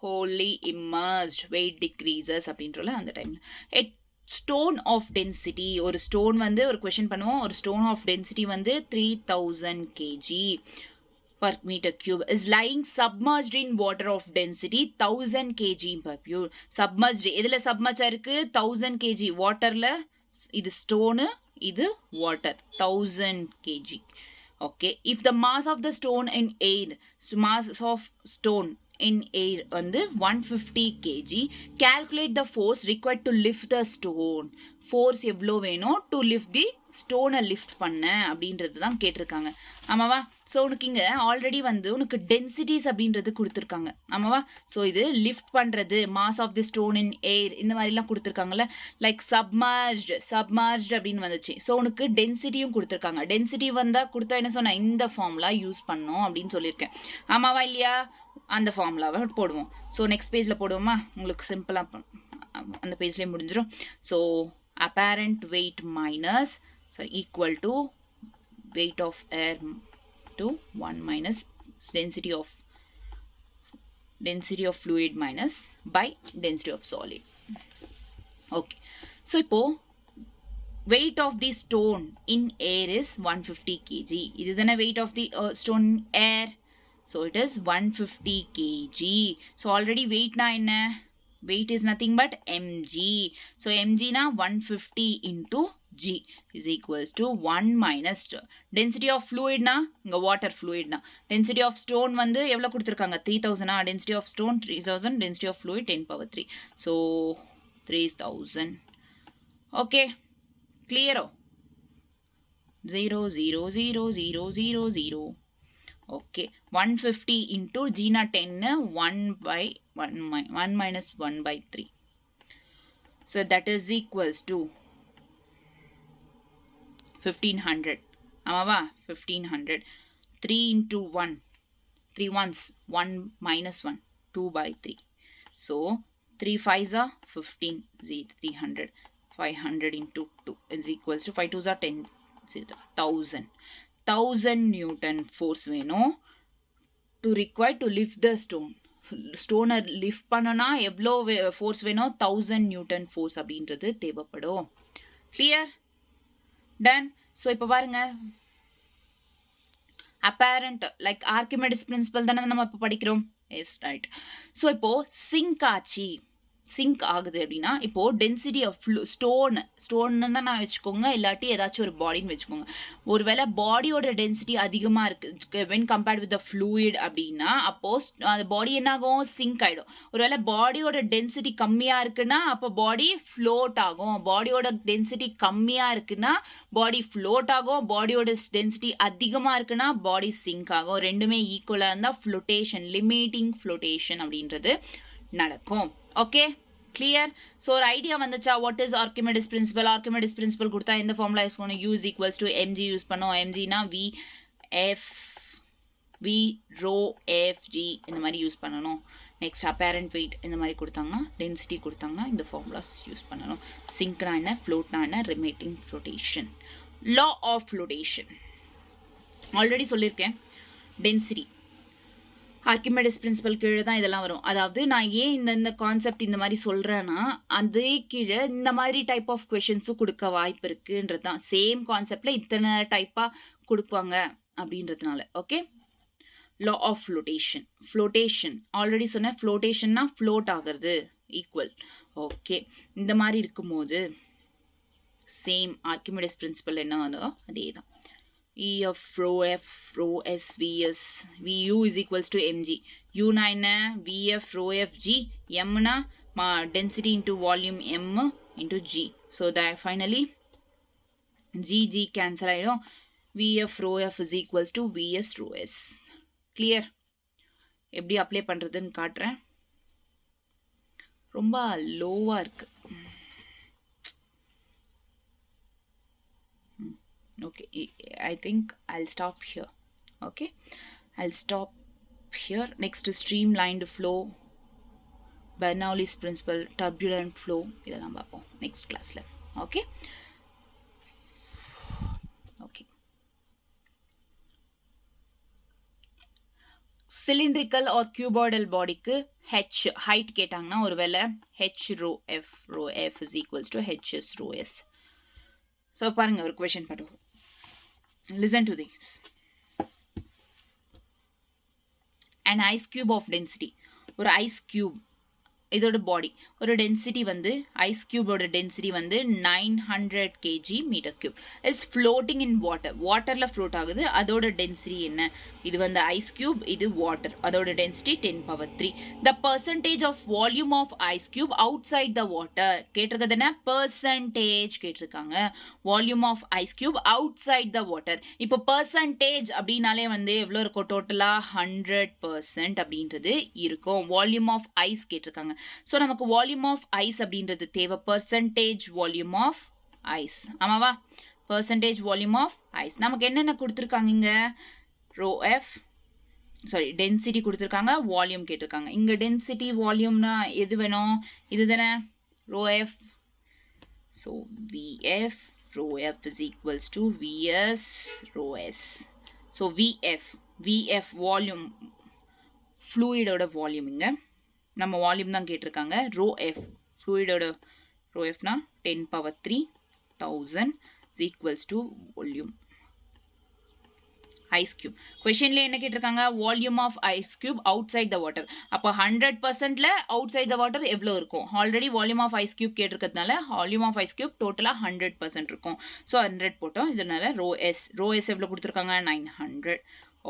wholly immersed weight decreases அப்படின்றல அந்த டைமில் ஸ்டோன் ஆஃப் டென்சிட்டி ஒரு ஸ்டோன் வந்து ஒரு கொஷின் பண்ணுவோம். ஒரு ஸ்டோன் ஆஃப் டென்சிட்டி வந்து 3000 kg per meter cube is lying submerged in water of density 1000 kg per pure. Submerged எதுல submerged இருக்கு 1000 kg வாட்டர்ல. இது ஸ்டோனு இது water 1000 kg. Okay, if the mass of the stone in air, so mass of stone in air வந்து 150 kg, calculate the force required to lift the stone. force எவ்வளோ வேணும் to lift the ஸ்டோனை lift பண்ண அப்படின்றது தான் கேட்டிருக்காங்க. ஆமாவா? So உனக்கு இங்கே ஆல்ரெடி வந்து உனக்கு டென்சிட்டிஸ் அப்படின்றது கொடுத்துருக்காங்க. ஆமாவா? ஸோ இது லிஃப்ட் பண்ணுறது மாஸ் ஆஃப் தி ஸ்டோன் இன் ஏர் இந்த மாதிரிலாம் கொடுத்துருக்காங்கல்ல. லைக் சப்மர்ஜ்டு அப்படின்னு வந்துச்சு. ஸோ உனக்கு டென்சிட்டியும் கொடுத்துருக்காங்க. டென்சிட்டி வந்தால் கொடுத்தா என்ன சொன்னால் இந்த ஃபார்முலா யூஸ் பண்ணோம் அப்படின்னு சொல்லியிருக்கேன். ஆமாவா இல்லையா? அந்த ஃபார்முலாவை போடுவோம். ஸோ நெக்ஸ்ட் பேஜில் போடுவோமா? உங்களுக்கு சிம்பிளாக அந்த பேஜ்லேயே முடிஞ்சிடும். So apparent weight minus equal to weight of air to 1 minus density of fluid minus by density of solid. Okay, so ipo weight of the stone in air is 150 kg. This is the weight of the stone in air. So it is 150 kg. So already weight na enna? Weight is nothing but mg. So mg na 150 into g is equals to 1 minus density of fluid na inga water fluid na. Density of stone வந்து எவ்வளவு கொடுத்திருக்காங்க 3000 density of stone 3000, density of fluid 10^3. So 3000. Okay, clear? 0 0 0 0 0 0. Okay, 150 into g na 10 1 minus 1/3. So that is equals to 1500. Amava 1500. 3 into 1. 3 ones. 1 minus 1. 2/3. So 3 5s are 15. 300. 500 into 2 is equals to 5 2s are 10. 1000. 1000 Newton force வேணும் to require to lift the stone. ஸ்டோனை lift பண்ணனா எவ்வளோ force வேணும் 1000 Newton force அப்படின்றது தேவைப்படும். Clear? Done. So இப்போ பாருங்க apparent like Archimedes principal தானே நம்ம இப்போ படிக்கிறோம். S right. ஸோ இப்போ சிங்க் ஆச்சு சிங்க் ஆகுது அப்படின்னா இப்போ டென்சிட்டி ஆஃப் ஸ்டோன்னு நான் வச்சுக்கோங்க, இல்லாட்டி ஏதாச்சும் ஒரு பாடின்னு வச்சுக்கோங்க. ஒருவேளை பாடியோட டென்சிட்டி அதிகமாக இருக்கு when compared with the fluid அப்படின்னா அப்போ அந்த பாடி என்ன ஆகும், சிங்க் ஆகிடும். ஒருவேளை பாடியோட டென்சிட்டி கம்மியாக இருக்குன்னா அப்போ பாடி ஃப்ளோட் ஆகும். பாடியோட டென்சிட்டி கம்மியாக இருக்குன்னா பாடி ஃப்ளோட் ஆகும். பாடியோட டென்சிட்டி அதிகமாக இருக்குன்னா பாடி சிங்க் ஆகும். ரெண்டுமே ஈக்குவலாக இருந்தால் ஃப்ளோட்டேஷன், லிமிட்டிங் ஃப்ளோட்டேஷன் அப்படின்றது நடக்கும். Okay, clear? ஸோ ஒரு ஐடியா வந்துச்சா? What is Archimedes principal? Archimedes principal கொடுத்தா இந்த ஃபார்முலா யூஸ் பண்ணணும். You is equals to MG use பண்ணோம். எம்ஜினா வி ரோ எஃப் ஜி இந்த மாதிரி யூஸ் பண்ணணும். நெக்ஸ்ட் அப்பேரண்ட் வெயிட் இந்த மாதிரி கொடுத்தாங்கன்னா, டென்சிட்டி கொடுத்தாங்கன்னா இந்த ஃபார்முலாஸ் யூஸ் பண்ணணும். சிங்க்னா என்ன, ஃப்ளோட்னா என்ன, ரிமேட்டிங் flotation. Law of flotation already சொல்லியிருக்கேன். டென்சிட்டி ஆர்கிமெடிஸ் பிரின்சிபல் கீழே தான் இதெல்லாம் வரும். அதாவது நான் ஏன் இந்த கான்செப்ட் இந்த மாதிரி சொல்கிறேன்னா, அதே கீழே இந்த மாதிரி டைப் ஆஃப் கொஷின்ஸும் கொடுக்க வாய்ப்பு இருக்குன்றது தான். சேம் கான்செப்டில் இத்தனை டைப்பாக கொடுப்பாங்க அப்படின்றதுனால. Okay, law of flotation. Flotation already சொன்னேன். ஃப்ளோட்டேஷன்னா ஃப்ளோட் ஆகிறது ஈக்குவல். ஓகே, இந்த மாதிரி இருக்கும்போது சேம் ஆர்கிமெடிஸ் பிரின்சிபல் என்ன வந்தோ அதே தான். E of rho F rho S VS VU is equals to mg. U na enna VF rho F G. M na density into volume M into G. So that finally G cancel ஆயிடும். VF rho F is equals to VS rho S. Clear? எப்படி apply பண்ணுறதுன்னு காட்டுறேன். ரொம்ப லோவாக இருக்கு. Okay, I think I'll stop here. Okay, I'll stop here. Next, streamlined flow, Bernoulli's principle, turbulent flow. இதெல்லாம் பார்ப்போம் next classல. Okay. Okay. Cylindrical or cuboidal bodyக்கு h height கேட்டாங்கன்னா ஒருவேளை h rho f is equals to hs rho s. So பாருங்க ஒரு question பண்ணுவோம். Listen to this. An ice cube of density. ஒரு ice cube இதோட பாடி ஒரு டென்சிட்டி வந்து ஐஸ் கியூபோட டென்சிட்டி வந்து 900 kg metre cube is floating in water. வாட்டரில் float ஆகுது. அதோட டென்சிட்டி என்ன? இது வந்து ஐஸ் கியூப், இது வாட்டர். அதோட density 10⁻3. The percentage of volume of ice cube outside the water. கேட்டிருக்கிறது என்ன? பர்சன்டேஜ் கேட்டிருக்காங்க. Volume of ice cube outside the water. இப்போ பர்சன்டேஜ் அப்படின்னாலே வந்து எவ்வளோ இருக்கும்? டோட்டலாக 100% அப்படின்றது இருக்கும். வால்யூம் ஆஃப் ஐஸ் கேட்டிருக்காங்க. ஸோ நமக்கு வால்யூம் ஆஃப் ஐஸ் அப்படின்றது தேவை. Percentage volume of ice. ஆமாவா? Percentage volume of ice. நமக்கு என்னென்ன கொடுத்துருக்காங்க இங்கே? ரோ எஃப் டென்சிட்டி கொடுத்துருக்காங்க, வால்யூம் கேட்டிருக்காங்க. இங்கே டென்சிட்டி வால்யூம்னா எது வேணும்? இது தானே rho F. So VF rho F is equals to VS rho S. So VF volume, ஃப்ளூயிடோட வால்யூம். இங்கே நம்ம வால்யூம் தான் கேட்டிருக்காங்க. ரோ எஃப் ஃப்ளூயிடோட ரோ எஃப்னா 10⁻3,000 is equals to volume ice cube. கொஷின்ல என்ன கேட்டிருக்காங்க? Volume of ice cube outside the water. அப்போ 100%ல அவுட் சைட் த வாட்டர் எவ்வளோ இருக்கும்? Already volume of ice cube கேட்டிருக்கிறதுனால வால்யூம் ஆஃப் ஐஸ் கியூப் டோட்டலாக 100% இருக்கும். ஸோ 100 போட்டோம். இதனால ரோ எஸ் எவ்வளோ கொடுத்துருக்காங்க? 900.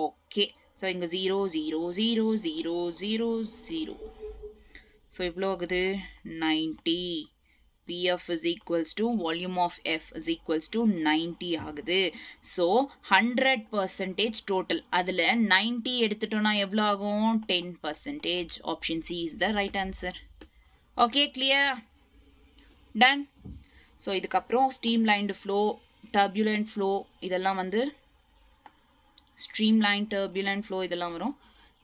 ஓகே, ஸோ இங்கே 0 0 0 0 0 0. ஸோ எவ்வளோ ஆகுது? 90. Vf is equals to volume of F is equals to 90 ஆகுது. So 100% total. அதில் 90 எடுத்துட்டோம்னா எவ்வளோ ஆகும்? 10%. Option C is the right answer. Okay, clear? Done. So இதுக்கப்புறம் ஸ்ட்ரீம்லைன்டு ஃப்ளோ, டர்புலண்ட் ஃப்ளோ, இதெல்லாம் வந்து ஸ்ட்ரீம்லைன், டர்புலண்ட் ஃப்ளோ இதெல்லாம் வரும்.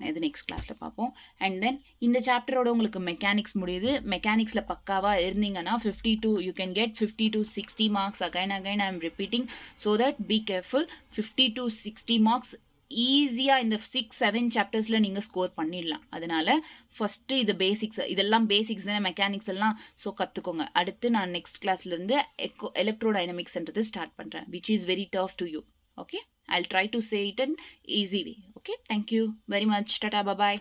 இது நெக்ஸ்ட் கிளாஸில் பார்ப்போம். அண்ட் தென் இந்த சாப்டரோட உங்களுக்கு மெக்கானிக்ஸ் முடியுது. மெக்கானிக்ஸில் பக்காவாக இருந்தீங்கன்னா 52 you can get 50 to 60 marks. Again I am repeating. So that be careful. 50 to 60 marks ஈஸியாக இந்த 6-7 சாப்டர்ஸில் நீங்கள் ஸ்கோர் பண்ணிடலாம். அதனால் ஃபஸ்ட்டு இது பேசிக்ஸ், இதெல்லாம் பேசிக்ஸ் தானே மெக்கானிக்ஸ் எல்லாம். ஸோ கற்றுக்கோங்க. அடுத்து நான் நெக்ஸ்ட் கிளாஸ்லேருந்து எலக்ட்ரோடைனமிக்ஸ்ன்றது ஸ்டார்ட் பண்ணுறேன், which is very tough to you. Okay, I'll try to say it in easy way. Okay, thank you very much. Tata, bye bye.